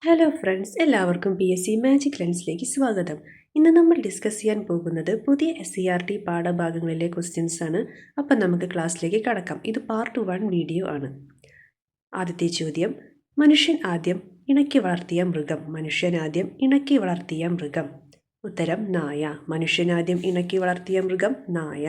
Hello friends, എല്ലാവർക്കും PSC magic ലെൻസിലേക്ക് സ്വാഗതം. ഇന്ന് നമ്മൾ ഡിസ്കസ് ചെയ്യാൻ പോകുന്നത് പുതിയ SCERT പാഠഭാഗങ്ങളിലെ ക്വസ്റ്റ്യൻസ് ആണ്. അപ്പം നമുക്ക് ക്ലാസ്സിലേക്ക് കടക്കാം. ഇത് പാർട്ട് 1 വീഡിയോ ആണ്. ആദ്യത്തെ ചോദ്യം: മനുഷ്യൻ ആദ്യം ഇണക്കി വളർത്തിയ മൃഗം. മനുഷ്യൻ ആദ്യം ഇണക്കി വളർത്തിയ മൃഗം. ഉത്തരം നായ. മനുഷ്യൻ ആദ്യം ഇണക്കി വളർത്തിയ മൃഗം നായ.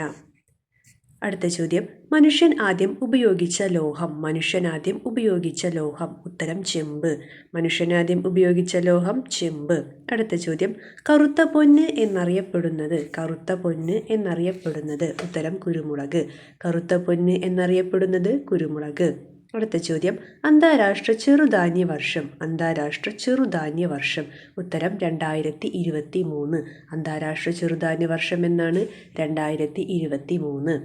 അടുത്ത ചോദ്യം: മനുഷ്യൻ ആദ്യം ഉപയോഗിച്ച ലോഹം. മനുഷ്യൻ ആദ്യം ഉപയോഗിച്ച ലോഹം. ഉത്തരം ചെമ്പ്. മനുഷ്യൻ ആദ്യം ഉപയോഗിച്ച ലോഹം ചെമ്പ്. അടുത്ത ചോദ്യം: കറുത്ത പൊന്ന് എന്നറിയപ്പെടുന്നത്. കറുത്ത പൊന്ന് എന്നറിയപ്പെടുന്നത്. ഉത്തരം കുരുമുളക്. കറുത്ത പൊന്ന് എന്നറിയപ്പെടുന്നത് കുരുമുളക്. അടുത്ത ചോദ്യം: അന്താരാഷ്ട്ര ചെറുധാന്യ വർഷം. അന്താരാഷ്ട്ര ചെറുധാന്യ വർഷം. ഉത്തരം 2023. അന്താരാഷ്ട്ര ചെറുധാന്യ വർഷം എന്നാണ് 2023.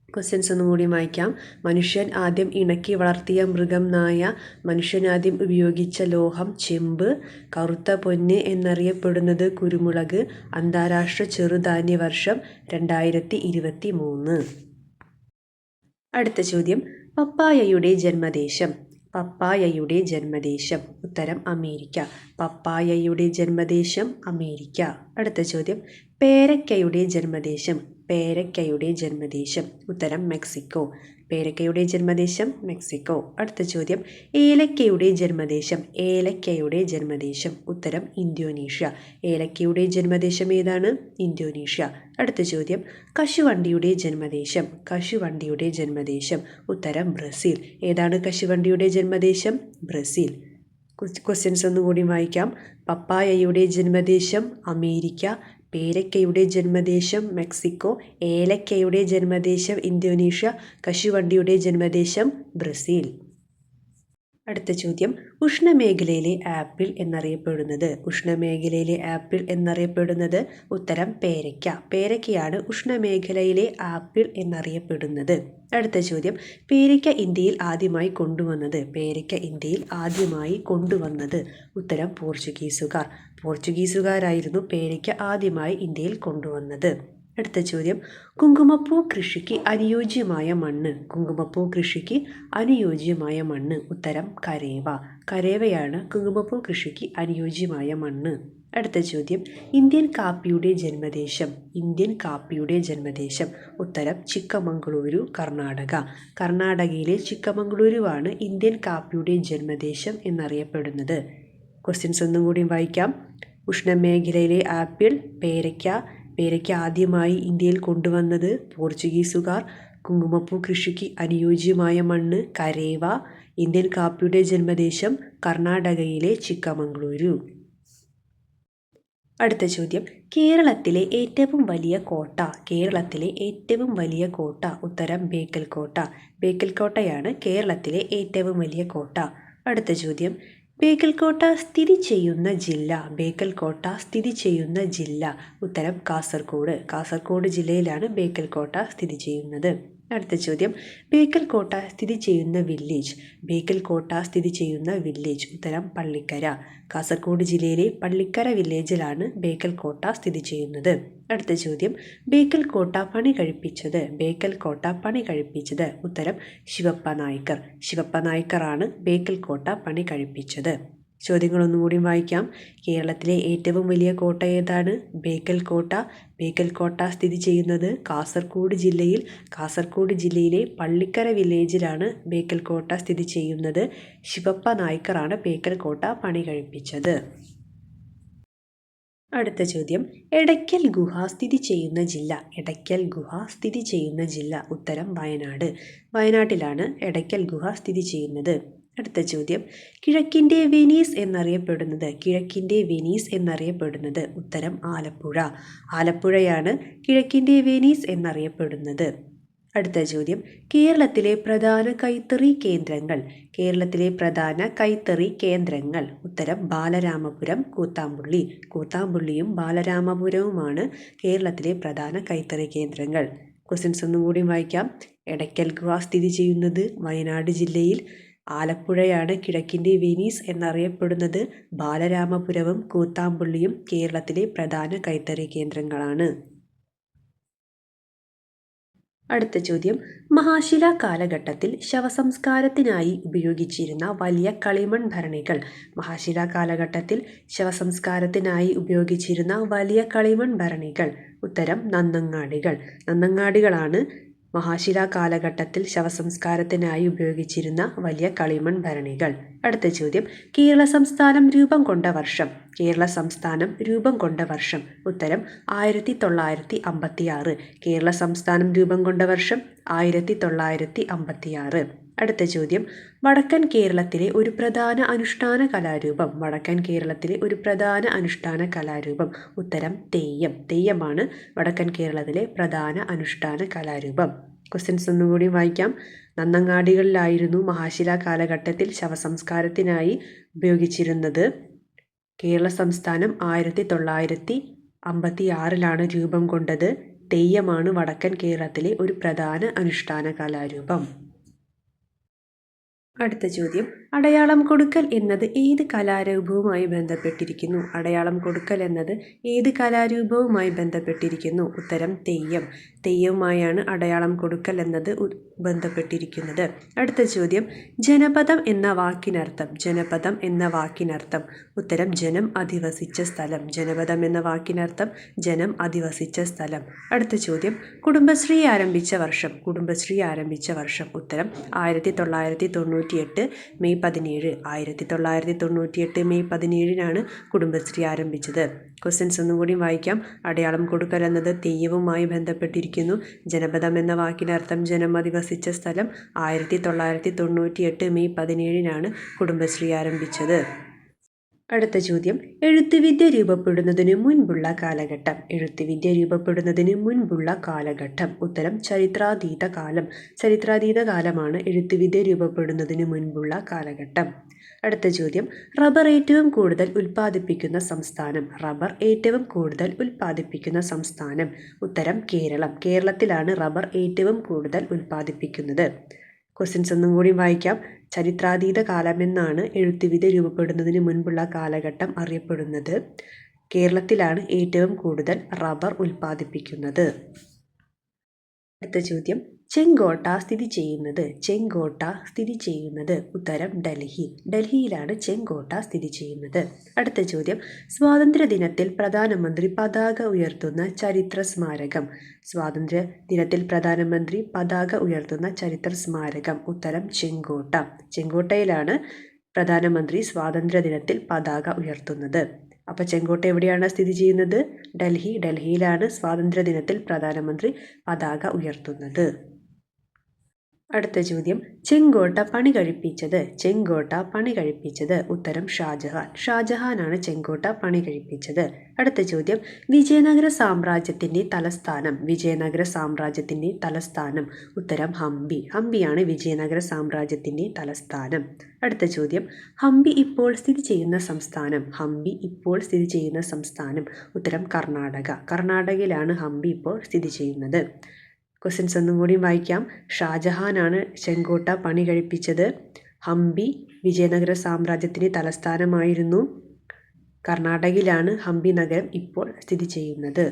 ക്വസ്റ്റ്യൻസ് ഒന്നും കൂടി വായിക്കാം. മനുഷ്യൻ ആദ്യം ഇണക്കി വളർത്തിയ മൃഗം നായ. മനുഷ്യൻ ആദ്യം ഉപയോഗിച്ച ലോഹം ചെമ്പ്. കറുത്ത പൊന്ന് എന്നറിയപ്പെടുന്നത് കുരുമുളക്. അന്താരാഷ്ട്ര ചെറുധാന്യ വർഷം 2023. അടുത്ത ചോദ്യം: പപ്പായയുടെ ജന്മദേശം. പപ്പായയുടെ ജന്മദേശം. ഉത്തരം അമേരിക്ക. പപ്പായയുടെ ജന്മദേശം അമേരിക്ക. അടുത്ത ചോദ്യം: പേരയ്ക്കയുടെ ജന്മദേശം. പേരയ്ക്കയുടെ ജന്മദേശം. ഉത്തരം മെക്സിക്കോ. പേരയ്ക്കയുടെ ജന്മദേശം മെക്സിക്കോ. അടുത്ത ചോദ്യം: ഏലയ്ക്കയുടെ ജന്മദേശം. ഏലയ്ക്കയുടെ ജന്മദേശം. ഉത്തരം ഇന്തോനേഷ്യ. ഏലയ്ക്കയുടെ ജന്മദേശം ഏതാണ്? ഇന്തോനേഷ്യ. അടുത്ത ചോദ്യം: കശുവണ്ടിയുടെ ജന്മദേശം. കശുവണ്ടിയുടെ ജന്മദേശം. ഉത്തരം ബ്രസീൽ. ഏതാണ് കശുവണ്ടിയുടെ ജന്മദേശം? ബ്രസീൽ. ക്വസ്റ്റ്യൻസ് ഒന്നുകൂടി വായിക്കാം. പപ്പായയുടെ ജന്മദേശം അമേരിക്ക. പേരയ്ക്കയുടെ ജന്മദേശം മെക്സിക്കോ. ഏലയ്ക്കയുടെ ജന്മദേശം ഇന്തോനേഷ്യ. കശുവണ്ടിയുടെ ജന്മദേശം ബ്രസീൽ. അടുത്ത ചോദ്യം: ഉഷ്ണമേഖലയിലെ ആപ്പിൾ എന്നറിയപ്പെടുന്നത്. ഉഷ്ണമേഖലയിലെ ആപ്പിൾ എന്നറിയപ്പെടുന്നത്. ഉത്തരം പേരയ്ക്ക. പേരയ്ക്കയാണ് ഉഷ്ണമേഖലയിലെ ആപ്പിൾ എന്നറിയപ്പെടുന്നത്. അടുത്ത ചോദ്യം: പേരയ്ക്ക ഇന്ത്യയിൽ ആദ്യമായി കൊണ്ടുവന്നത്. പേരയ്ക്ക ഇന്ത്യയിൽ ആദ്യമായി കൊണ്ടുവന്നത്. ഉത്തരം പോർച്ചുഗീസുകാർ. പോർച്ചുഗീസുകാരായിരുന്നു പേരയ്ക്ക ആദ്യമായി ഇന്ത്യയിൽ കൊണ്ടുവന്നത്. അടുത്ത ചോദ്യം: കുങ്കുമപ്പൂ കൃഷിക്ക് അനുയോജ്യമായ മണ്ണ്. കുങ്കുമപ്പൂ കൃഷിക്ക് അനുയോജ്യമായ മണ്ണ്. ഉത്തരം കരേവ. കരേവയാണ് കുങ്കുമപ്പൂ കൃഷിക്ക് അനുയോജ്യമായ മണ്ണ്. അടുത്ത ചോദ്യം: ഇന്ത്യൻ കാപ്പിയുടെ ജന്മദേശം. ഇന്ത്യൻ കാപ്പിയുടെ ജന്മദേശം. ഉത്തരം ചിക്കമംഗളൂരു, കർണാടക. കർണാടകയിലെ ചിക്കമംഗളൂരുവാണ് ഇന്ത്യൻ കാപ്പിയുടെ ജന്മദേശം എന്നറിയപ്പെടുന്നത്. ക്വസ്റ്റ്യൻസ് ഒന്നും കൂടി വായിക്കാം. ഉഷ്ണമേഖലയിലെ ആപ്പിൾ പേരയ്ക്ക. പേരയ്ക്ക ആദ്യമായി ഇന്ത്യയിൽ കൊണ്ടുവന്നത് പോർച്ചുഗീസുകാർ. കുങ്കുമപ്പൂ കൃഷിക്ക് അനുയോജ്യമായ മണ്ണ് കരേവ. ഇന്ത്യൻ കാപ്പിയുടെ ജന്മദേശം കർണാടകയിലെ ചിക്കമംഗളൂരു. അടുത്ത ചോദ്യം: കേരളത്തിലെ ഏറ്റവും വലിയ കോട്ട. കേരളത്തിലെ ഏറ്റവും വലിയ കോട്ട. ഉത്തരം ബേക്കൽ കോട്ട. ബേക്കൽ കോട്ടയാണ് കേരളത്തിലെ ഏറ്റവും വലിയ കോട്ട. അടുത്ത ചോദ്യം: ബേക്കൽ കോട്ട സ്ഥിതി ചെയ്യുന്ന ജില്ല. ബേക്കൽ കോട്ട സ്ഥിതി ചെയ്യുന്ന ജില്ല. ഉത്തരം കാസർഗോഡ്. കാസർഗോഡ് ജില്ലയിലാണ് ബേക്കൽ കോട്ട സ്ഥിതി ചെയ്യുന്നത്. അടുത്ത ചോദ്യം: ബേക്കൽ കോട്ട സ്ഥിതി ചെയ്യുന്ന വില്ലേജ്. ബേക്കൽ കോട്ട സ്ഥിതി ചെയ്യുന്ന വില്ലേജ്. ഉത്തരം പള്ളിക്കര. കാസർഗോഡ് ജില്ലയിലെ പള്ളിക്കര വില്ലേജിലാണ് ബേക്കൽ കോട്ട സ്ഥിതി ചെയ്യുന്നത്. അടുത്ത ചോദ്യം: ബേക്കൽ കോട്ട പണി കഴിപ്പിച്ചത്. ബേക്കൽ കോട്ട പണി കഴിപ്പിച്ചത്. ഉത്തരം ശിവപ്പ നായ്ക്കർ. ശിവപ്പ നായ്ക്കറാണ് ബേക്കൽ കോട്ട പണി കഴിപ്പിച്ചത്. ചോദ്യങ്ങളൊന്നുകൂടി വായിക്കാം. കേരളത്തിലെ ഏറ്റവും വലിയ കോട്ട ഏതാണ്? ബേക്കൽ കോട്ട. ബേക്കൽ കോട്ട സ്ഥിതി ചെയ്യുന്നത് കാസർഗോഡ് ജില്ലയിൽ. കാസർഗോഡ് ജില്ലയിലെ പള്ളിക്കര വില്ലേജിലാണ് ബേക്കൽ കോട്ട സ്ഥിതി ചെയ്യുന്നത്. ശിവപ്പ നായ്ക്കറാണ് ബേക്കൽ കോട്ട പണി കഴിപ്പിച്ചത്. അടുത്ത ചോദ്യം: എടയ്ക്കൽ ഗുഹ സ്ഥിതി ചെയ്യുന്ന ജില്ല. എടയ്ക്കൽ ഗുഹ സ്ഥിതി ചെയ്യുന്ന ജില്ല. ഉത്തരം വയനാട്. വയനാട്ടിലാണ് എടയ്ക്കൽ ഗുഹ സ്ഥിതി ചെയ്യുന്നത്. അടുത്ത ചോദ്യം: കിഴക്കിൻ്റെ വെനീസ് എന്നറിയപ്പെടുന്നത്. കിഴക്കിൻ്റെ വെനീസ് എന്നറിയപ്പെടുന്നത്. ഉത്തരം ആലപ്പുഴ. ആലപ്പുഴയാണ് കിഴക്കിൻ്റെ വെനീസ് എന്നറിയപ്പെടുന്നത്. അടുത്ത ചോദ്യം: കേരളത്തിലെ പ്രധാന കൈത്തറി കേന്ദ്രങ്ങൾ. കേരളത്തിലെ പ്രധാന കൈത്തറി കേന്ദ്രങ്ങൾ. ഉത്തരം ബാലരാമപുരം, കൂത്താമ്പുള്ളി. കൂത്താമ്പുള്ളിയും ബാലരാമപുരവുമാണ് കേരളത്തിലെ പ്രധാന കൈത്തറി കേന്ദ്രങ്ങൾ. ക്വസ്റ്റ്യൻസ് ഒന്നും കൂടി വായിക്കാം. എടയ്ക്കൽ ഗുഹ സ്ഥിതി ചെയ്യുന്നത് വയനാട് ജില്ലയിൽ. ആലപ്പുഴയാണ് കിഴക്കിൻ്റെ വെനീസ് എന്നറിയപ്പെടുന്നത്. ബാലരാമപുരവും കൂത്താമ്പുള്ളിയും കേരളത്തിലെ പ്രധാന കൈത്തറി കേന്ദ്രങ്ങളാണ്. അടുത്ത ചോദ്യം, മഹാശിലാ കാലഘട്ടത്തിൽ ശവസംസ്കാരത്തിനായി ഉപയോഗിച്ചിരുന്ന വലിയ കളിമൺ ഭരണികൾ. മഹാശിലാ കാലഘട്ടത്തിൽ ശവസംസ്കാരത്തിനായി ഉപയോഗിച്ചിരുന്ന വലിയ കളിമൺ ഭരണികൾ. ഉത്തരം നന്നങ്ങാടികൾ. നന്നങ്ങാടികളാണ് മഹാശിലാ കാലഘട്ടത്തിൽ ശവസംസ്കാരത്തിനായി ഉപയോഗിച്ചിരുന്ന വലിയ കളിമൺ ഭരണികൾ. അടുത്ത ചോദ്യം, കേരള സംസ്ഥാനം രൂപം കൊണ്ട വർഷം. കേരള സംസ്ഥാനം രൂപം കൊണ്ട വർഷം. ഉത്തരം 1956. കേരള സംസ്ഥാനം രൂപം കൊണ്ട വർഷം 1956. അടുത്ത ചോദ്യം, വടക്കൻ കേരളത്തിലെ ഒരു പ്രധാന അനുഷ്ഠാന കലാരൂപം. വടക്കൻ കേരളത്തിലെ ഒരു പ്രധാന അനുഷ്ഠാന കലാരൂപം. ഉത്തരം തെയ്യം. തെയ്യമാണ് വടക്കൻ കേരളത്തിലെ പ്രധാന അനുഷ്ഠാന കലാരൂപം. ക്വസ്റ്റ്യൻസ് ഒന്നുകൂടി വായിക്കാം. നന്നങ്ങാടികളിലായിരുന്നു മഹാശിലാ കാലഘട്ടത്തിൽ ശവസംസ്കാരത്തിനായി ഉപയോഗിച്ചിരുന്നത്. കേരള സംസ്ഥാനം 1956 രൂപം കൊണ്ടത്. തെയ്യമാണ് വടക്കൻ കേരളത്തിലെ ഒരു പ്രധാന അനുഷ്ഠാന കലാരൂപം. അടുത്ത ചോദ്യം, അടയാളം കൊടുക്കൽ എന്നത് ഏത് കലാരൂപവുമായി ബന്ധപ്പെട്ടിരിക്കുന്നു? അടയാളം കൊടുക്കൽ എന്നത് ഏത് കലാരൂപവുമായി ബന്ധപ്പെട്ടിരിക്കുന്നു? ഉത്തരം തെയ്യം. തെയ്യവുമായാണ് അടയാളം കൊടുക്കൽ എന്നത് ബന്ധപ്പെട്ടിരിക്കുന്നത്. അടുത്ത ചോദ്യം, ജനപദം എന്ന വാക്കിനർത്ഥം. ജനപദം എന്ന വാക്കിനർത്ഥം. ഉത്തരം ജനം അധിവസിച്ച സ്ഥലം. ജനപദം എന്ന വാക്കിനർത്ഥം ജനം അധിവസിച്ച സ്ഥലം. അടുത്ത ചോദ്യം, കുടുംബശ്രീ ആരംഭിച്ച വർഷം. കുടുംബശ്രീ ആരംഭിച്ച വർഷം. ഉത്തരം 1998 മെയ് 17. 1998 മെയ് 17 കുടുംബശ്രീ ആരംഭിച്ചത്. ക്വസ്റ്റ്യൻസ് ഒന്നും കൂടി വായിക്കാം. അടയാളം കൊടുക്കൽ എന്നത് തെയ്യവുമായി ബന്ധപ്പെട്ടിരിക്കുന്നു. ജനപദം എന്ന വാക്കിനർത്ഥം ജനം അധിവസിച്ച സ്ഥലം. 1998 മെയ് 17 കുടുംബശ്രീ ആരംഭിച്ചത്. അടുത്ത ചോദ്യം, എഴുത്തുവിദ്യ രൂപപ്പെടുന്നതിന് മുൻപുള്ള കാലഘട്ടം. എഴുത്തുവിദ്യ രൂപപ്പെടുന്നതിന് മുൻപുള്ള കാലഘട്ടം. ഉത്തരം ചരിത്രാതീത കാലം. ചരിത്രാതീത കാലമാണ് എഴുത്തുവിദ്യ രൂപപ്പെടുന്നതിന് മുൻപുള്ള കാലഘട്ടം. അടുത്ത ചോദ്യം, റബ്ബർ ഏറ്റവും കൂടുതൽ ഉൽപ്പാദിപ്പിക്കുന്ന സംസ്ഥാനം. റബ്ബർ ഏറ്റവും കൂടുതൽ ഉൽപ്പാദിപ്പിക്കുന്ന സംസ്ഥാനം. ഉത്തരം കേരളം. കേരളത്തിലാണ് റബ്ബർ ഏറ്റവും കൂടുതൽ ഉൽപ്പാദിപ്പിക്കുന്നത്. ക്വസ്റ്റ്യൻസ് ഒന്നും കൂടി വായിക്കാം. ചരിത്രാതീത കാലമെന്നാണ് എഴുത്തുവിദ്യ രൂപപ്പെടുന്നതിന് മുൻപുള്ള കാലഘട്ടം അറിയപ്പെടുന്നത്. കേരളത്തിലാണ് ഏറ്റവും കൂടുതൽ റബ്ബർ ഉൽപ്പാദിപ്പിക്കുന്നത്. അടുത്ത ചോദ്യം, ചെങ്കോട്ട സ്ഥിതി ചെയ്യുന്നത്. ചെങ്കോട്ട സ്ഥിതി ചെയ്യുന്നത്. ഉത്തരം ഡൽഹി. ഡൽഹിയിലാണ് ചെങ്കോട്ട സ്ഥിതി ചെയ്യുന്നത്. അടുത്ത ചോദ്യം, സ്വാതന്ത്ര്യ ദിനത്തിൽ പ്രധാനമന്ത്രി പതാക ഉയർത്തുന്ന ചരിത്ര സ്മാരകം. സ്വാതന്ത്ര്യ ദിനത്തിൽ പ്രധാനമന്ത്രി പതാക ഉയർത്തുന്ന ചരിത്ര സ്മാരകം. ഉത്തരം ചെങ്കോട്ട. ചെങ്കോട്ടയിലാണ് പ്രധാനമന്ത്രി സ്വാതന്ത്ര്യ ദിനത്തിൽ പതാക ഉയർത്തുന്നത്. അപ്പോൾ ചെങ്കോട്ട എവിടെയാണ് സ്ഥിതി ചെയ്യുന്നത്? ഡൽഹി. ഡൽഹിയിലാണ് സ്വാതന്ത്ര്യ ദിനത്തിൽ പ്രധാനമന്ത്രി പതാക ഉയർത്തുന്നത്. അടുത്ത ചോദ്യം, ചെങ്കോട്ട പണി കഴിപ്പിച്ചത്. ചെങ്കോട്ട പണി കഴിപ്പിച്ചത്. ഉത്തരം ഷാജഹാൻ. ഷാജഹാനാണ് ചെങ്കോട്ട പണി കഴിപ്പിച്ചത്. അടുത്ത ചോദ്യം, വിജയനഗര സാമ്രാജ്യത്തിൻ്റെ തലസ്ഥാനം. വിജയനഗര സാമ്രാജ്യത്തിൻ്റെ തലസ്ഥാനം. ഉത്തരം ഹംപി. ഹംപിയാണ് വിജയനഗര സാമ്രാജ്യത്തിൻ്റെ തലസ്ഥാനം. അടുത്ത ചോദ്യം, ഹംപി ഇപ്പോൾ സ്ഥിതി ചെയ്യുന്ന സംസ്ഥാനം. ഹംപി ഇപ്പോൾ സ്ഥിതി ചെയ്യുന്ന സംസ്ഥാനം. ഉത്തരം കർണാടക. കർണാടകയിലാണ് ഹംപി ഇപ്പോൾ സ്ഥിതി ചെയ്യുന്നത്. ക്വസ്റ്റ്യൻസ് ഒന്നും കൂടി വായിക്കാം. ഷാജഹാനാണ് ചെങ്കോട്ട പണി കഴിപ്പിച്ചത്. ഹംപി വിജയനഗര സാമ്രാജ്യത്തിൻ്റെ തലസ്ഥാനമായിരുന്നു. കർണാടകയിലാണ് ഹംപി നഗരം ഇപ്പോൾ സ്ഥിതി ചെയ്യുന്നത്.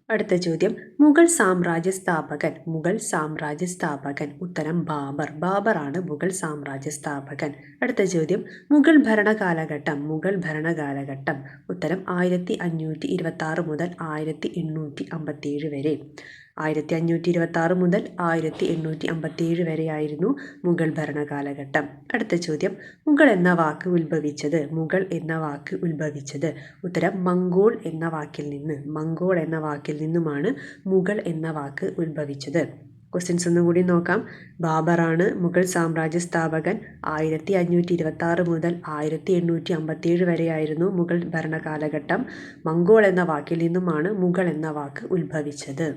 അടുത്ത ചോദ്യം, മുഗൾ സാമ്രാജ്യ സ്ഥാപകൻ. മുഗൾ സാമ്രാജ്യ സ്ഥാപകൻ. ഉത്തരം ബാബർ. ബാബറാണ് മുഗൾ സാമ്രാജ്യ സ്ഥാപകൻ. അടുത്ത ചോദ്യം, മുഗൾ ഭരണകാലഘട്ടം. മുഗൾ ഭരണകാലഘട്ടം. ഉത്തരം 1526 മുതൽ 1857 വരെ. 1526 മുതൽ 1857 വരെയായിരുന്നു മുഗൾ ഭരണകാലഘട്ടം. അടുത്ത ചോദ്യം, മുഗൾ എന്ന വാക്ക് ഉത്ഭവിച്ചത്. മുഗൾ എന്ന വാക്ക് ഉത്ഭവിച്ചത്. ഉത്തരം മംഗോൾ എന്ന വാക്കിൽ നിന്ന്. മംഗോൾ എന്ന വാക്കിൽ നിന്നുമാണ് മുഗൾ എന്ന വാക്ക് ഉത്ഭവിച്ചത്. ക്വസ്റ്റ്യൻസ് ഒന്നും കൂടി നോക്കാം. ബാബറാണ് മുഗൾ സാമ്രാജ്യ സ്ഥാപകൻ. 1526 മുതൽ 1857 വരെയായിരുന്നു മുഗൾ ഭരണകാലഘട്ടം. മംഗോൾ എന്ന വാക്കിൽ നിന്നുമാണ് മുഗൾ എന്ന വാക്ക് ഉത്ഭവിച്ചത്.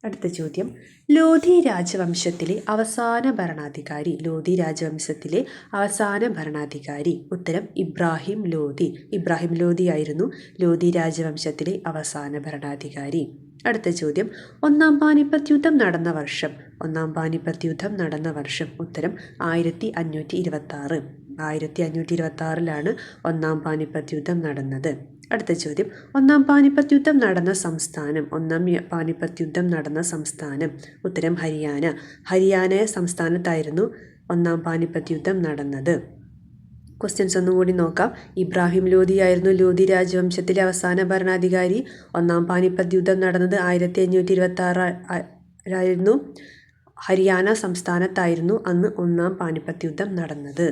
അടുത്ത ചോദ്യം, ലോധി രാജവംശത്തിലെ അവസാന ഭരണാധികാരി. ലോധി രാജവംശത്തിലെ അവസാന ഭരണാധികാരി. ഉത്തരം ഇബ്രാഹിം ലോധി. ഇബ്രാഹിം ലോധിയായിരുന്നു ലോധി രാജവംശത്തിലെ അവസാന ഭരണാധികാരി. അടുത്ത ചോദ്യം, ഒന്നാം പാനിപ്പത്ത് യുദ്ധം നടന്ന വർഷം. ഒന്നാം പാനിപ്പത്ത് യുദ്ധം നടന്ന വർഷം. ഉത്തരം 1526. 1526 ഒന്നാം പാനിപ്പത്ത് യുദ്ധം നടന്നത്. അടുത്ത ചോദ്യം, ഒന്നാം പാനിപ്പത്ത് യുദ്ധം നടന്ന സംസ്ഥാനം. ഒന്നാം പാനിപ്പത്ത് യുദ്ധം നടന്ന സംസ്ഥാനം. ഉത്തരം ഹരിയാന. ഹരിയാന സംസ്ഥാനത്തായിരുന്നു ഒന്നാം പാനിപ്പത്ത് യുദ്ധം നടന്നത്. ക്വസ്റ്റ്യൻസ് ഒന്നുകൂടി നോക്കാം. ഇബ്രാഹിം ലോധിയായിരുന്നു ലോധി രാജവംശത്തിലെ അവസാന ഭരണാധികാരി. ഒന്നാം പാനിപ്പത്ത് യുദ്ധം നടന്നത് 1526 ഹരിയാന സംസ്ഥാനത്തായിരുന്നു അന്ന് ഒന്നാം പാനിപ്പത്ത് യുദ്ധം നടന്നത്.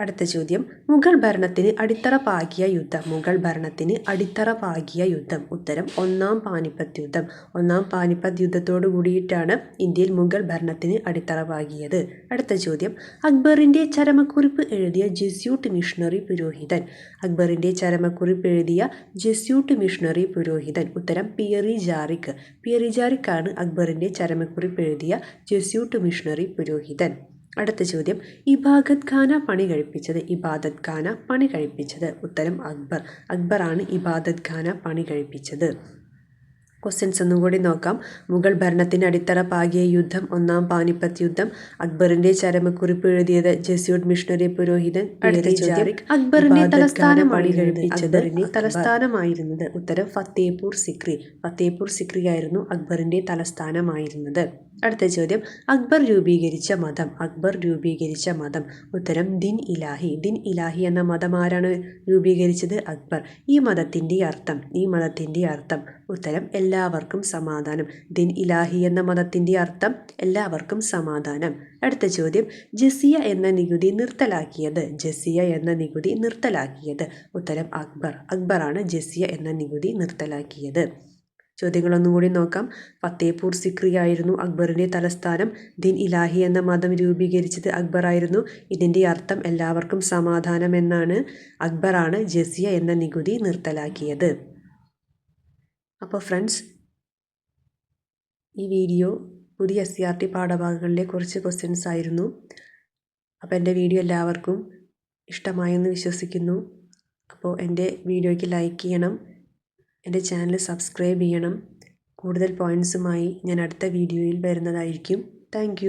അടുത്ത ചോദ്യം, മുഗൾ ഭരണത്തിന് അടിത്തറ പാകിയ യുദ്ധം. മുഗൾ ഭരണത്തിന് അടിത്തറ പാകിയ യുദ്ധം. ഉത്തരം ഒന്നാം പാനിപ്പത്ത് യുദ്ധം. ഒന്നാം പാനിപ്പത്ത് യുദ്ധത്തോടു കൂടിയിട്ടാണ് ഇന്ത്യയിൽ മുഗൾ ഭരണത്തിന് അടിത്തറ പാകിയത്. അടുത്ത ചോദ്യം, അക്ബറിൻ്റെ ചരമക്കുറിപ്പ് എഴുതിയ ജെസ്യൂട്ട് മിഷണറി പുരോഹിതൻ. അക്ബറിൻ്റെ ചരമക്കുറിപ്പ് എഴുതിയ ജെസ്യൂട്ട് മിഷണറി പുരോഹിതൻ. ഉത്തരം പിയറി ജാറിക്. പിയറി ജാറിക്കാണ് അക്ബറിൻ്റെ ചരമക്കുറിപ്പ് എഴുതിയ ജെസ്യൂട്ട് മിഷണറി പുരോഹിതൻ. അടുത്ത ചോദ്യം, ഇബാദത്ത് ഖാന പണി കഴിപ്പിച്ചത്. ഇബാദത്ത് ഖാന പണി കഴിപ്പിച്ചത്. ഉത്തരം അക്ബർ. അക്ബറാണ് ഇബാദത്ത് ഖാന പണി കഴിപ്പിച്ചത്. ക്വസ്റ്റ്യൻസ് ഒന്നുകൂടി നോക്കാം. മുഗൾ ഭരണത്തിന് അടിത്തറ പാകിയ യുദ്ധം ഒന്നാം പാനിപ്പത്ത് യുദ്ധം. അക്ബറിന്റെ ചരമക്കുറിപ്പ് എഴുതിയത് ജെസ്യൂട്ട് മിഷണറി പുരോഹിതൻ. അക്ബറിന്റെ തലസ്ഥാനമായിരുന്നത്. ഉത്തരം ഫത്തേപൂർ സിക്രി. ഫത്തേപൂർ സിക്രി ആയിരുന്നു അക്ബറിന്റെ തലസ്ഥാനമായിരുന്നത്. അടുത്ത ചോദ്യം, അക്ബർ രൂപീകരിച്ച മതം. അക്ബർ രൂപീകരിച്ച മതം. ഉത്തരം ദിൻ ഇലാഹി. ദിൻ ഇലാഹി എന്ന മതം ആരാണ് രൂപീകരിച്ചത്? അക്ബർ. ഈ മതത്തിൻ്റെ അർത്ഥം. ഉത്തരം എല്ലാവർക്കും സമാധാനം. ദിൻ ഇലാഹി എന്ന മതത്തിൻ്റെ അർത്ഥം എല്ലാവർക്കും സമാധാനം. അടുത്ത ചോദ്യം, ജസിയ എന്ന നികുതി നിർത്തലാക്കിയത്. ജസിയ എന്ന നികുതി നിർത്തലാക്കിയത്. ഉത്തരം അക്ബർ. അക്ബറാണ് ജസിയ എന്ന നികുതി നിർത്തലാക്കിയത്. ചോദ്യങ്ങളൊന്നും കൂടി നോക്കാം. ഫത്തേപൂർ സിക്രി ആയിരുന്നു അക്ബറിൻ്റെ തലസ്ഥാനം. ദിൻ ഇലാഹി എന്ന മതം രൂപീകരിച്ചത് അക്ബർ ആയിരുന്നു. ഇതിൻ്റെ അർത്ഥം എല്ലാവർക്കും സമാധാനം എന്നാണ്. അക്ബറാണ് ജസിയ എന്ന നികുതി നിർത്തലാക്കിയത്. അപ്പോൾ ഫ്രണ്ട്സ്, ഈ വീഡിയോ പുതിയ SCERT പാഠഭാഗങ്ങളിലെ കുറച്ച് ക്വസ്റ്റ്യൻസ് ആയിരുന്നു. അപ്പോൾ എൻ്റെ വീഡിയോ എല്ലാവർക്കും ഇഷ്ടമായെന്ന് വിശ്വസിക്കുന്നു. അപ്പോൾ എൻ്റെ വീഡിയോയ്ക്ക് ലൈക്ക് ചെയ്യണം, എൻ്റെ ചാനൽ സബ്സ്ക്രൈബ് ചെയ്യണം. കൂടുതൽ പോയിൻറ്സുമായി ഞാൻ അടുത്ത വീഡിയോയിൽ വരുന്നതായിരിക്കും. താങ്ക്